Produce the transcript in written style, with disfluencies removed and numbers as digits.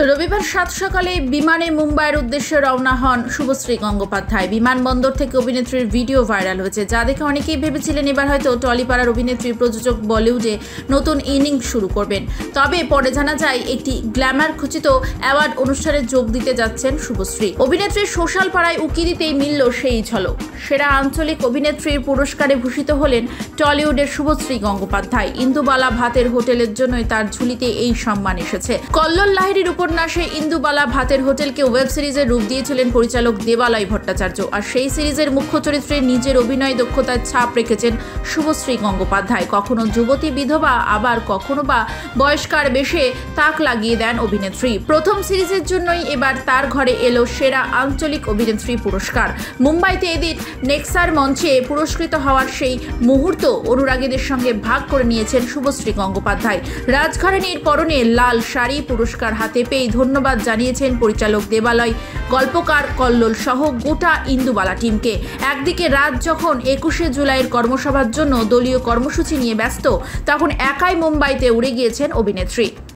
রবিবার সাত সকালে বিমানে মুম্বাইয়ের উদ্দেশ্যে রওনা হন শুভশ্রী গঙ্গোপাধ্যায়। বিমানবন্দর থেকে অভিনেত্রীর ভিডিও ভাইরাল হয়েছে, যা দেখে অনেকেই ভেবেছিলেন এবার হয়তো টলিপাড়ার অভিনেত্রী প্রযোজক বলিউডে নতুন ইনিংস শুরু করবেন। তবে পরে জানা যায় একটি গ্ল্যামার খচিত অ্যাওয়ার্ড অনুষ্ঠানে যোগ দিতে যাচ্ছেন শুভশ্রী। অভিনেত্রীর সোশ্যাল পাড়ায় উকি দিতেই মিলল সেই ঝলক। সেরা আঞ্চলিক অভিনেত্রীর পুরস্কারে ভূষিত হলেন টলিউডের শুভশ্রী গঙ্গোপাধ্যায়। ইন্দুবালা ভাতের হোটেলের জন্যই তার ঝুলিতে এই সম্মান এসেছে। কল্লোল লাহিড়ীর উপন্যাসে ইন্দুবালা ভাতের হোটেলকে ওয়েব সিরিজের রূপ দিয়েছিলেন পরিচালক দেবালয় ভট্টাচার্য, আর সেই সিরিজের মুখ্য চরিত্রে নিজের অভিনয় দক্ষতার ছাপ রেখেছেন শুভশ্রী গঙ্গোপাধ্যায়। কখনো যুবতী বিধবা, আবার কখনো বা বয়স্কার বেশে তাক লাগিয়ে দেন অভিনেত্রী। প্রথম সিরিজের জন্যই এবার তার ঘরে এলো সেরা আঞ্চলিক অভিনেত্রী পুরস্কার। মুম্বাইতে এদিন নেক্সার মঞ্চে পুরস্কৃত হওয়ার সেই মুহূর্ত অনুরাগীদের সঙ্গে ভাগ করে নিয়েছেন শুভশ্রী গঙ্গোপাধ্যায়। রাজঘরানীর পরনে লাল শাড়ি পুরস্কার হাতে পেয়ে ধন্যবাদ জানিয়েছেন পরিচালক দেবালয়, গল্পকার কল্লোল সহ গোটা ইন্দুবালা টিমকে। একদিকে রাত যখন 21শে জুলাইয়ের কর্মসভার জন্য দলীয় কর্মসূচি নিয়ে ব্যস্ত, তখন একাই মুম্বাইতে উড়ে গিয়েছেন অভিনেত্রী।